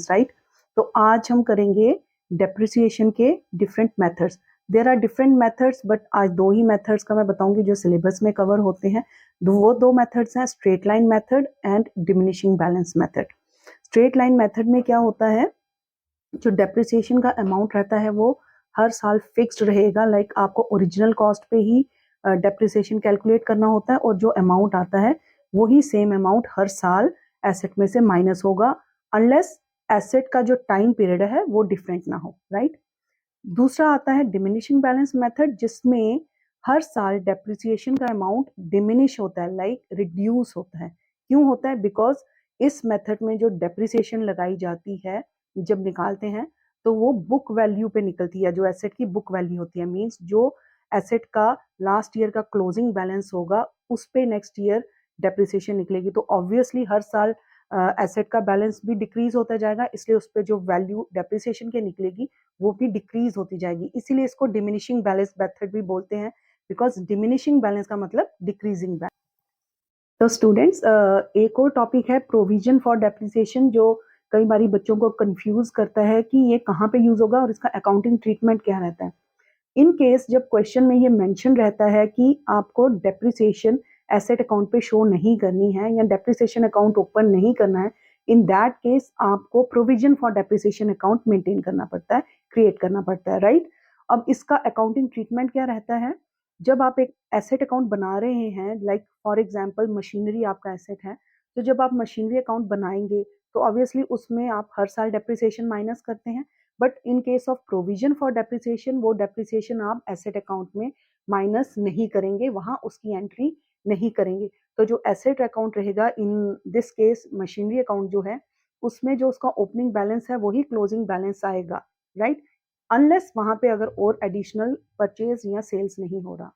Balance, right. तो आज हम करेंगे डेप्रिसिएशन के different methods. There are different methods, but आज दो ही मेथड्स का मैं बताऊंगी जो सिलेबस में कवर होते हैं। वो दो मेथड्स हैं, straight line method and diminishing balance method. Straight line method में क्या होता है, जो डेप्रिसिएशन का अमाउंट रहता है वो हर साल फिक्स्ड रहेगा। लाइक आपको ओरिजिनल कॉस्ट पे ही डेप्रिसिएशन कैलकुलेट करना होता है, और जो अमाउंट आता है वही सेम अमाउंट हर साल एसेट में से माइनस होगा, अनलेस एसेट का जो टाइम पीरियड है वो डिफरेंट ना हो, राइट। दूसरा आता है डिमिनिशिंग बैलेंस मेथड, जिसमें हर साल डेप्रिसिएशन का अमाउंट डिमिनिश होता है, लाइक रिड्यूस होता है। क्यों होता है? बिकॉज इस मेथड में जो डेप्रिसिएशन लगाई जाती है जब निकालते हैं तो वो बुक वैल्यू पे निकलती है, जो एसेट की बुक वैल्यू होती है। मींस जो एसेट का लास्ट ईयर का क्लोजिंग बैलेंस होगा उस पे नेक्स्ट ईयर डेप्रिसिएशन निकलेगी। तो ऑब्वियसली हर साल एसेट का बैलेंस भी डिक्रीज होता जाएगा, इसलिए उस पर जो वैल्यू डेप्रिसिएशन की निकलेगी वो भी डिक्रीज होती जाएगी। इसीलिए इसको डिमिनिशिंग बैलेंस मेथड भी बोलते हैं, बिकॉज डिमिनिशिंग बैलेंस का मतलब डिक्रीजिंग बैलेंस। तो स्टूडेंट्स, एक और टॉपिक है प्रोविजन फॉर डेप्रिसिएशन, जो कई बारी बच्चों को कंफ्यूज करता है कि ये कहाँ पे यूज होगा और इसका अकाउंटिंग ट्रीटमेंट क्या रहता है। इन केस जब क्वेश्चन में ये मेंशन रहता है कि आपको डेप्रिसिएशन एसेट अकाउंट पे शो नहीं करनी है या डेप्रिसिएशन अकाउंट ओपन नहीं करना है, इन दैट केस आपको provision for depreciation account maintain करना पड़ता है, क्रिएट करना पड़ता है, राइट। अब इसका अकाउंटिंग ट्रीटमेंट क्या रहता है? जब आप एक एसेट अकाउंट बना रहे हैं, लाइक फॉर एग्जांपल मशीनरी आपका एसेट है, तो जब आप मशीनरी अकाउंट बनाएंगे तो ऑब्वियसली उसमें आप हर साल डेप्रिसिएशन माइनस करते हैं। But in case of provision for depreciation, वो डेप्रिसिएशन आप एसेट अकाउंट में माइनस नहीं करेंगे, वहां उसकी एंट्री नहीं करेंगे। तो जो एसेट अकाउंट रहेगा, in this case machinery account जो है, उसमें जो उसका ओपनिंग बैलेंस है वही क्लोजिंग बैलेंस आएगा, राइट। अनलेस वहां पे अगर और एडिशनल परचेज या सेल्स नहीं हो रहा,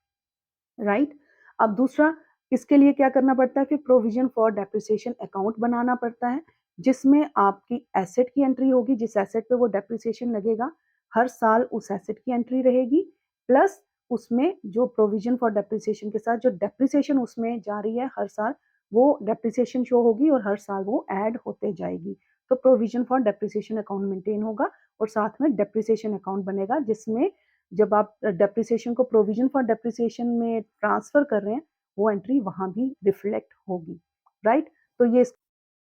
राइट। अब दूसरा, इसके लिए क्या करना पड़ता है, फिर प्रोविजन फॉर डेप्रिसिएशन अकाउंट बनाना पड़ता है, जिसमें आपकी एसेट की एंट्री होगी, जिस एसेट पे वो डेप्रिसिएशन लगेगा हर साल उस एसेट की एंट्री रहेगी, प्लस उसमें जो प्रोविजन फॉर डेप्रिसिएशन के साथ जो डेप्रिसिएशन उसमें जा रही है हर साल, वो डेप्रिसिएशन शो होगी और हर साल वो ऐड होते जाएगी। तो provision for depreciation account maintain होगा और साथ में डेप्रिसिएशन अकाउंट बनेगा, जिसमें जब आप डेप्रिसिएशन को प्रोविजन फॉर डेप्रिसिएशन में ट्रांसफर कर रहे हैं वो एंट्री वहां भी रिफ्लेक्ट होगी, राइट। तो ये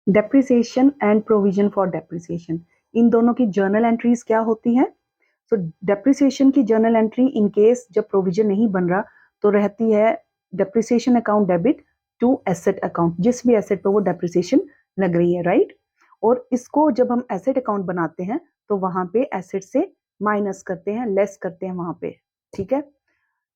depreciation and provision for depreciation, इन दोनों की जर्नल एंट्रीज क्या होती है? तो डेप्रिसिएशन की जर्नल एंट्री इन केस जब प्रोविजन नहीं बन रहा तो रहती है depreciation account debit to asset account, जिस भी एसेट पे वो डेप्रिसिएशन लग रही है, राइट। और इसको जब हम एसेट अकाउंट बनाते हैं तो वहां पे एसेट से माइनस करते हैं, लेस करते हैं वहां पे, ठीक है।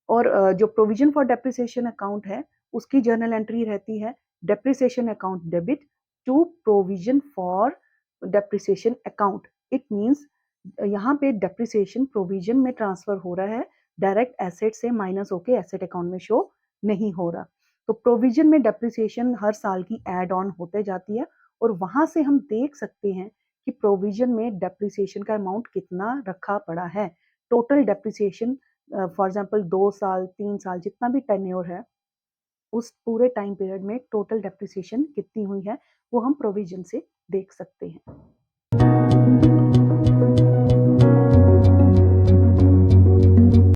और जो प्रोविजन फॉर डेप्रिसिएशन अकाउंट है उसकी जर्नल एंट्री रहती है depreciation account debit to provision for depreciation account. It means यहाँ पे डेप्रिसिएशन प्रोविजन में ट्रांसफर हो रहा है, डायरेक्ट एसेट से माइनस होके एसेट अकाउंट में शो नहीं हो रहा। तो प्रोविजन में डेप्रिसिएशन हर साल की एड ऑन होते जाती है, और वहां से हम देख सकते हैं कि प्रोविजन में डेप्रिसिएशन का अमाउंट कितना रखा पड़ा है। टोटल डेप्रिसिएशन फॉर एग्जांपल 2 साल 3 साल जितना भी टेन्योर है, उस पूरे टाइम पीरियड में टोटल डेप्रिसिएशन कितनी हुई है वो हम प्रोविजन से देख सकते हैं।